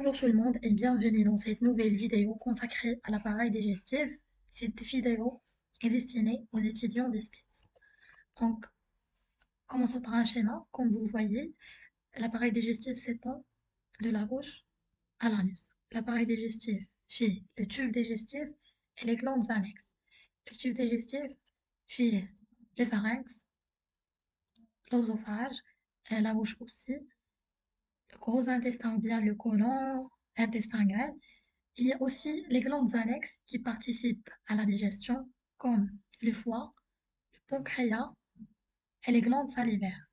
Bonjour tout le monde et bienvenue dans cette nouvelle vidéo consacrée à l'appareil digestif. Cette vidéo est destinée aux étudiants des SPITS. Donc, commençons par un schéma. Comme vous le voyez, l'appareil digestif s'étend de la bouche à l'anus. L'appareil digestif fait le tube digestif et les glandes annexes. Le tube digestif fait le pharynx, l'œsophage, et la bouche aussi, le gros intestin ou bien le côlon, l'intestin grêle. Il y a aussi les glandes annexes qui participent à la digestion, comme le foie, le pancréas et les glandes salivaires.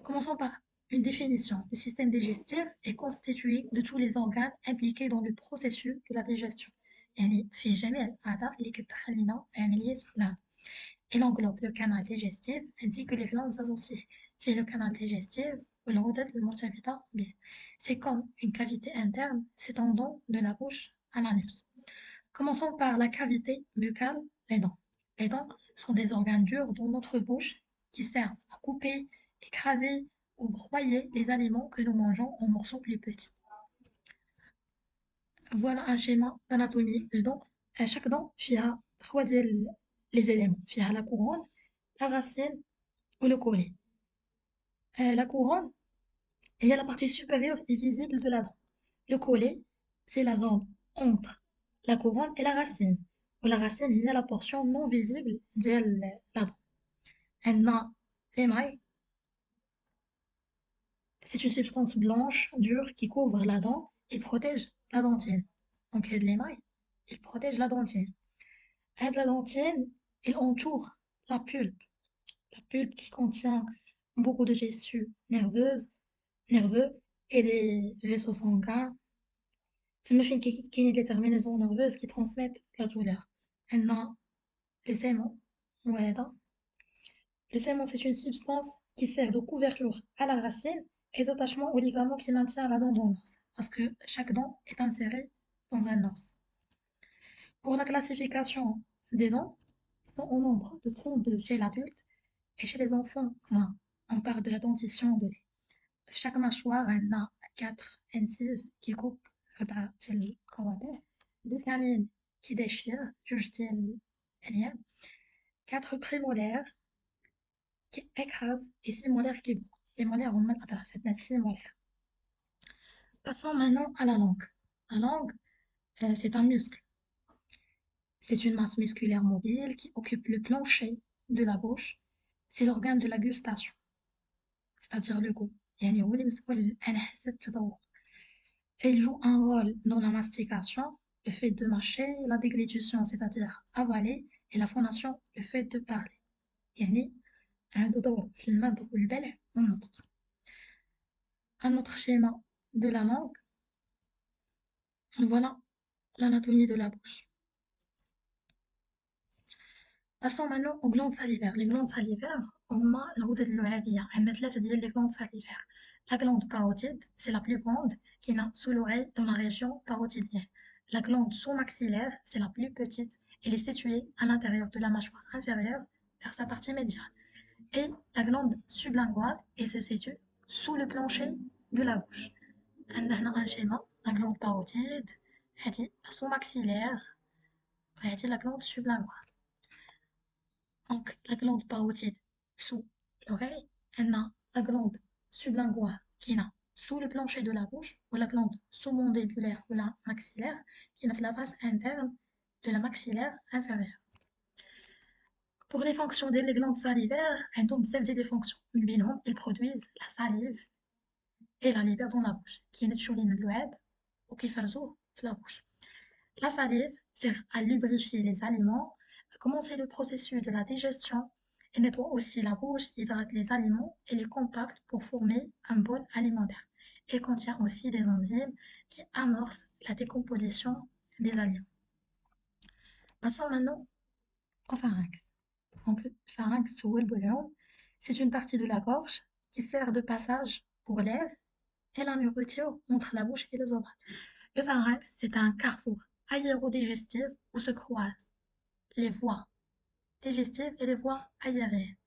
Commençons par une définition. Le système digestif est constitué de tous les organes impliqués dans le processus de la digestion. يعني في جميع الأعضاء اللي كتخلينا في عملية الهضم. Il englobe le canal digestif ainsi que les glandes associées. Fait le canal digestif والغدد المرتبطة به. C'est comme une cavité interne s'étendant de la bouche à l'anus. Commençons par la cavité buccale, les dents. Les dents sont des organes durs dans notre bouche qui servent à couper, écraser ou broyer les aliments que nous mangeons en morceaux plus petits. Voilà un schéma d'anatomie de dents. Chaque dent فيها trois les éléments. فيها la couronne, la racine ou le collet. La couronne est la partie supérieure et visible de la dent. Le collet, c'est la zone entre la couronne et la racine. La racine هي la portion non visible ديال la dent. عندنا l'émail, c'est une substance blanche, dure, qui couvre la dent et protège la dentine. Donc l'émail, il protège la dentine. La dentine, il entoure la pulpe. La pulpe qui contient beaucoup de tissus nerveux et des vaisseaux sanguins. تما فين كاينين لي terminaisons nerveuses qui transmettent la douleur. عندنا le sément وهذا. Le sément, c'est une substance qui sert de couverture à la racine et d'attachement au ligament qui maintient la dent dans l'os, parce que chaque dent est insérée dans un os. Pour la classification des dents, ils sont au nombre de 32 chez l'adulte et chez les enfants 20. On parle de la dentition de lait. Chaque mâchoire a 4 incisives qui coupent le carotède, 2 canines qui déchirent, جوج ديال الأنياب, 4 prémolaires qui écrasent et 6 molaires qui broient. Les molaires ont mal à 6 molaires. Passons maintenant à la langue. La langue, c'est un muscle. C'est une masse musculaire mobile qui occupe le plancher de la bouche. C'est l'organe de la gustation, c'est-à-dire le goût. يعني هو اللي مسؤول عن حاسة التذوق. Elle joue un rôle dans la mastication, le fait de mâcher, la déglutition, c'est-à-dire avaler, et la phonation, le fait de parler. يعني عنده دور في المضغ والبلع والنطق. Un autre schéma de la langue, voilà l'anatomie de la bouche. Passons maintenant aux glandes salivaires. Les glandes salivaires, هما الغدد اللعابية. عندنا 3 ديال les glandes salivaires. La glande parotide, c'est la plus grande, qui est sous l'oreille dans la région parotidienne. La glande sous-maxillaire, c'est la plus petite. Elle est située à l'intérieur de la mâchoire inférieure vers sa partie médiane. Et la glande sublinguale, elle se situe sous le plancher de la bouche. عندنا هنا un schéma, la glande parotide, هذه la sous-maxillaire, وهذه la glande sublinguale. Donc, la glande parotide sous l'oreille, elle a la glande sublinguale qui est sous le plancher de la bouche, ou la glande sous-mandibulaire ou la maxillaire qui est la face interne de la maxillaire inférieure. Pour les fonctions des glandes salivaires, elles ont des fonctions. Ils produisent la salive et la liqueur dans la bouche, qui est naturellement l'oued ou qui fait la bouche. La salive sert à lubrifier les aliments, à commencer le processus de la digestion. Elle nettoie aussi la bouche, hydrate les aliments et les compacte pour former un bol alimentaire. Elle contient aussi des enzymes qui amorcent la décomposition des aliments. Passons maintenant au pharynx. Donc, le pharynx ou le bouillon, c'est une partie de la gorge qui sert de passage pour l'air et la nourriture entre la bouche et les oreilles. Le pharynx, c'est un carrefour aérodégestif où se croisent les voies digestives et les voies aériennes.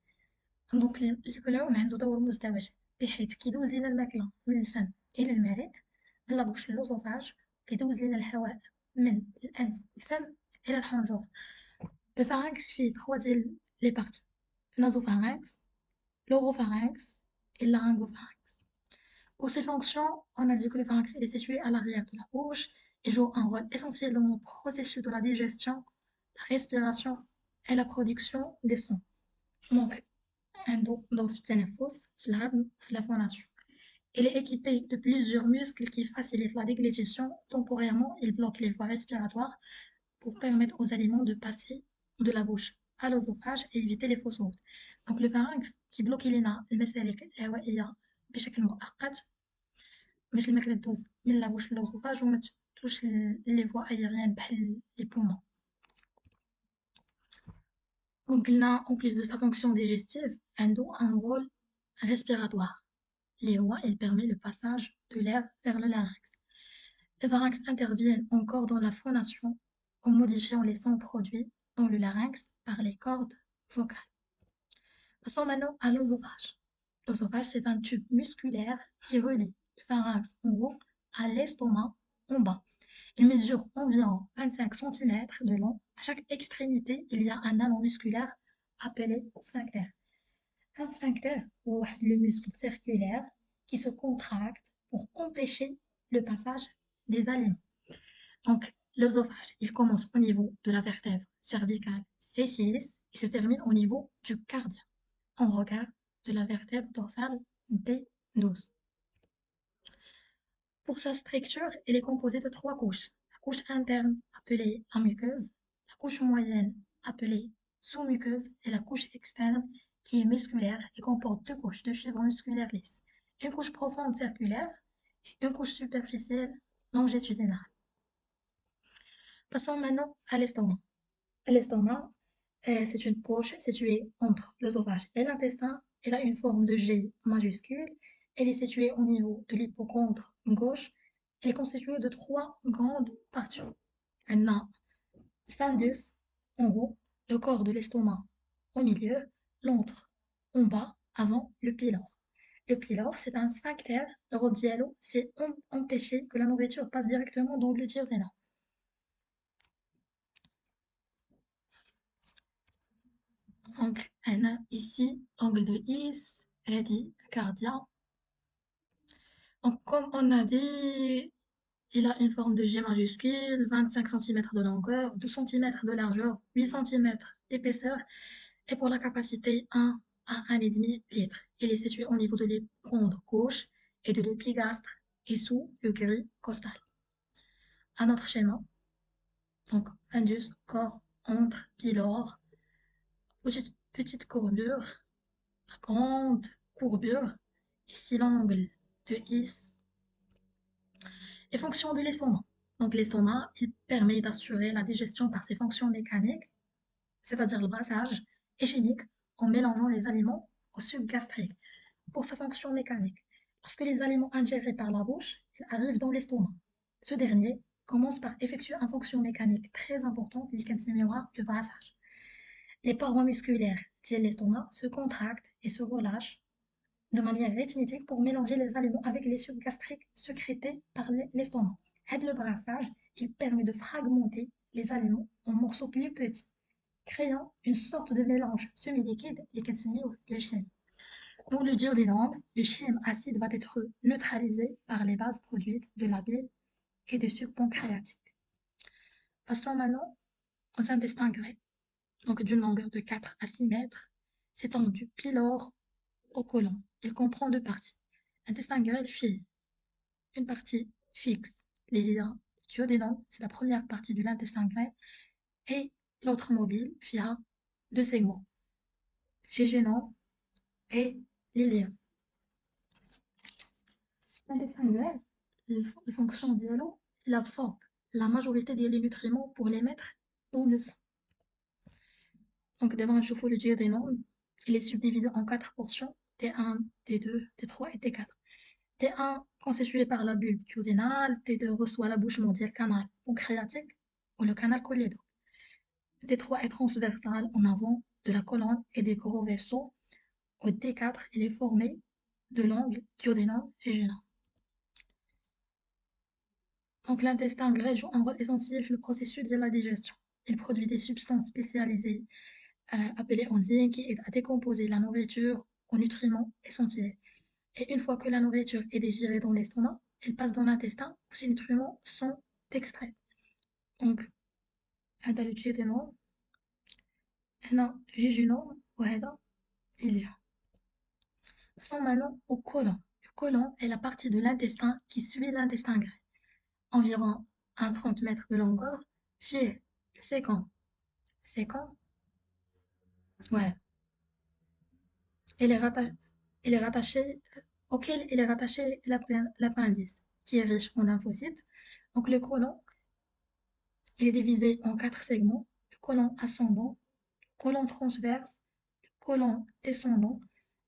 Donc البلعوم عنده دور مزدوج بحيث كيدوز لنا الماكلة من الفم إلى المعدة من لا بوش للأوزوفاج كيدوز لينا الهواء من الأنف والفم إلى الحنجرة. Le pharynx فيه 3 ديال لي بارتي: nasopharynx, l'oropharynx et le laryngopharynx. Pour ses fonctions, on a dit que le pharynx est situé à l'arrière de la bouche et joue un rôle essentiel dans le processus de la digestion, la respiration et la production des sons. Donc, عنده دور في التنفس، في الهضم، في la phonation. Il est équipé de plusieurs muscles qui facilitent la déglutition. Temporairement, il bloque les voies respiratoires pour permettre aux aliments de passer de la bouche à l'œsophage et éviter les fausses routes. Donc le pharynx كيبلوكي لينا المسالك الهوائية بشكل مؤقت باش الماكلة تدوز من لا بوش للأوزوفاج وما تدوش لي فوا aériennes بحال les poumons. Donc قلنا en plus de sa fonction digestive عنده un rôle respiratoire. Il permet le passage de l'air vers le larynx. Le pharynx intervient encore dans la phonation en modifiant les sons produits dans le larynx par les cordes vocales. Passons maintenant à l'œsophage. L'œsophage, c'est un tube musculaire qui relie le pharynx en haut à l'estomac en bas. Il mesure environ 25 cm de long. À chaque extrémité, il y a un anneau musculaire appelé sphincter. Un sphincter, ou le muscle circulaire, qui se contracte pour empêcher le passage des aliments. Donc, l'œsophage, il commence au niveau de la vertèbre cervicale C6 et se termine au niveau du cardia, en regard de la vertèbre dorsale D12. Pour sa structure, elle est composée de 3 couches. La couche interne, appelée la muqueuse, la couche moyenne, appelée sous-muqueuse, et la couche externe, qui est musculaire et comporte 2 couches de fibres musculaires lisses. Une couche profonde circulaire et une couche superficielle longitudinale. Passons maintenant à l'estomac. L'estomac, c'est une poche située entre l'œsophage et l'intestin. Elle a une forme de G majuscule. Elle est située au niveau de l'hypocondre gauche. Elle est constituée de 3 grandes parties. On a le fundus en haut, le corps de l'estomac au milieu, l'antre en bas, avant le pylore. Le pylore, c'est un sphincter. Le rôle dialogue, c'est empêcher que la nourriture passe directement dans le duodénum. Donc, on a ici l'angle de Is et dit cardia. Donc, comme on a dit, il a une forme de G majuscule, 25 cm de longueur, 12 cm de largeur, 8 cm d'épaisseur, et pour la capacité 1 à 1,5 litre. Il est situé au niveau de l'épicondre gauche et de l'épigastre et sous le gris costal. Un autre schéma, donc fundus, corps, antre, pylore, petite courbure, la grande courbure, ici l'angle de Is. Les fonctions de l'estomac. Donc l'estomac, il permet d'assurer la digestion par ses fonctions mécaniques, c'est-à-dire le brassage, et chimique, en mélangeant les aliments au suc gastrique. Pour sa fonction mécanique, lorsque les aliments ingérés par la bouche arrivent dans l'estomac, ce dernier commence par effectuer une fonction mécanique très importante, le brassage. Les parois musculaires de l'estomac se contractent et se relâchent de manière rythmique pour mélanger les aliments avec les sucs gastriques sécrétés par l'estomac. Et le brassage, il permet de fragmenter les aliments en morceaux plus petits, créant une sorte de mélange semi-liquide, le chyme. Pour le duodénum, le chyme acide va être neutralisé par les bases produites de la bile et du suc pancréatique. Passons maintenant aux intestins grêles, donc d'une longueur de 4 à 6 mètres, s'étend du pylore au côlon. Il comprend 2 parties. L'intestin grêle fait une partie fixe, les liens duodénum, c'est la première partie de l'intestin grêle, et l'autre mobile via 2 segments, jéjunum et l'iléum. L'intestin grêle, la fonction dialogue, il absorbe la majorité des nutriments pour les mettre dans le sang. Donc d'abord, on chauffe le duodénum, il est subdivisé en 4 portions, T1, T2, T3 et T4. T1 constitué par la bulbe duodénale, T2 reçoit l'abouchement du canal pancréatique ou le canal cholédoque. T3 est transversal en avant de la colonne et des gros vaisseaux. Au T4, il est formé de l'angle duodénum-jéjunum. Donc l'intestin grêle joue un rôle essentiel dans le processus de la digestion. Il produit des substances spécialisées appelées enzymes qui aident à décomposer la nourriture en nutriments essentiels. Et une fois que la nourriture est digérée dans l'estomac, elle passe dans l'intestin où ces nutriments sont extraits. Donc هذا le duodénum, هنا le jejunum وهذا iléum. Passons maintenant au côlon. Le côlon est la partie de l'intestin qui suit l'intestin grêle. Environ 30 mètres de longueur, fait le séquent. Le séquent, ouais, il est rattaché, il est rattaché, auquel il est rattaché l'appendice, qui est riche en lymphocytes. Donc le côlon, il est divisé en 4 segments. Le côlon ascendant, le côlon transverse, le côlon descendant.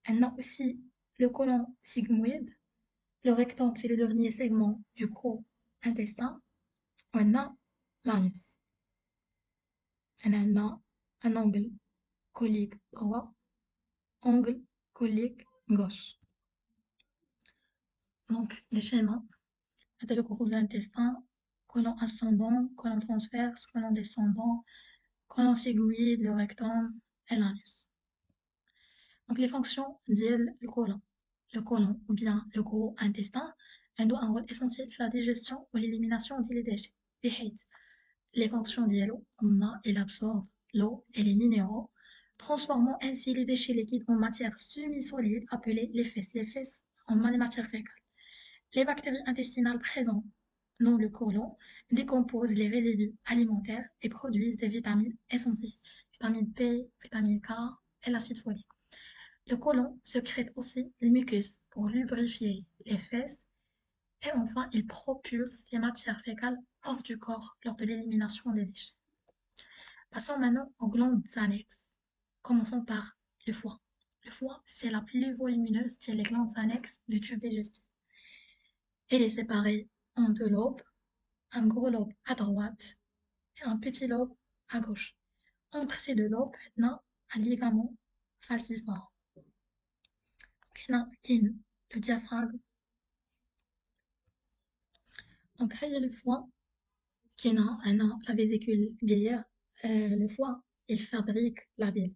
On a aussi le côlon sigmoïde. Le rectum, c'est le dernier segment du gros intestin. On a l'anus. On a un angle colique droit, angle colique gauche. Donc, les schémas, c'est le gros intestin, colon ascendant, colon transverse, colon descendant, colon sigmoïde, le rectum et l'anus. Donc, les fonctions ديال الكولون. Le côlon ou bien le gros intestin عنده un rôle essentiel في la digestion ou l'élimination des déchets. بحيث les fonctions ديالو هما il absorbe l'eau et les minéraux, transformant ainsi les déchets liquides en matière semi-solide appelée les fesses. Les fesses en les matières fécales. Les bactéries intestinales présentes dans le côlon décomposent les résidus alimentaires et produisent des vitamines essentielles, vitamine P, vitamine K et l'acide folique. Le côlon sécrète aussi le mucus pour lubrifier les fesses et enfin il propulse les matières fécales hors du corps lors de l'élimination des déchets. Passons maintenant aux glandes annexes. Commençons par le foie. Le foie, c'est la plus volumineuse des glandes annexes du tube digestif. Elle est séparée en deux lobes, un gros lobe à droite et un petit lobe à gauche. Entre ces deux lobes, il y a un ligament falciforme. Donc, il y a le diaphragme. Donc, il y a le foie, qui a la vésicule biliaire. Le foie, il fabrique la bile.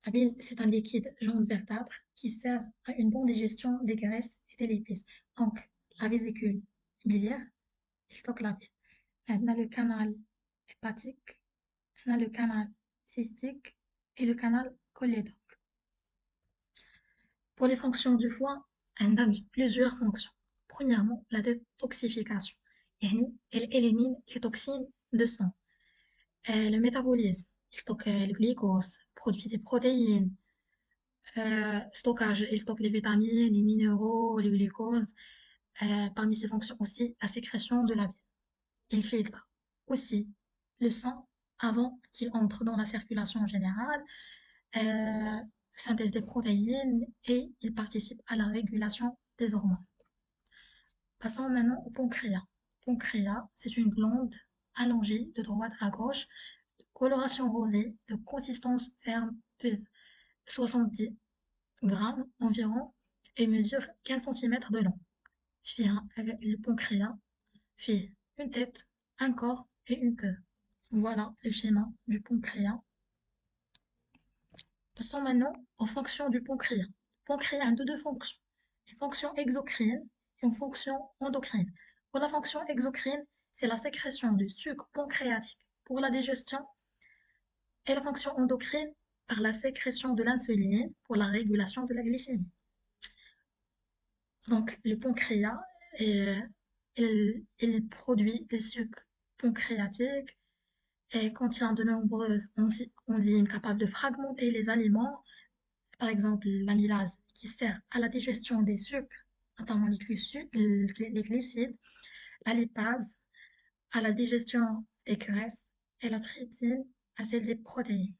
La bile, c'est un liquide jaune verdâtre qui sert à une bonne digestion des graisses et des lipides. Donc, la vésicule biliaire, il stocke la bile. On a le canal hépatique, on a le canal cystique et le canal cholédoque. Pour les fonctions du foie, on a plusieurs fonctions. Premièrement, la détoxification. Elle élimine les toxines de sang. Le métabolisme, il stocke le glucose, produit des protéines. Stockage, il stocke les vitamines, les minéraux, les glucoses. Parmi ses fonctions aussi, la sécrétion de la bile. Il filtre aussi le sang avant qu'il entre dans la circulation générale, synthèse des protéines et il participe à la régulation des hormones. Passons maintenant au pancréas. Le pancréas, c'est une glande allongée de droite à gauche, de coloration rosée, de consistance ferme, pèse 70 grammes environ et mesure 15 cm de long. Le pancréas fait une tête, un corps et une queue. Voilà le schéma du pancréas. Passons maintenant aux fonctions du pancréas. Le pancréas a deux fonctions, une fonction exocrine et une fonction endocrine. Pour la fonction exocrine, c'est la sécrétion du sucre pancréatique pour la digestion et la fonction endocrine par la sécrétion de l'insuline pour la régulation de la glycémie. Donc, le pancréas, il produit le sucre pancréatique et contient de nombreuses enzymes capables de fragmenter les aliments, par exemple l'amylase qui sert à la digestion des sucres, notamment les glucides, la lipase à la digestion des graisses et la trypsine à celle des protéines.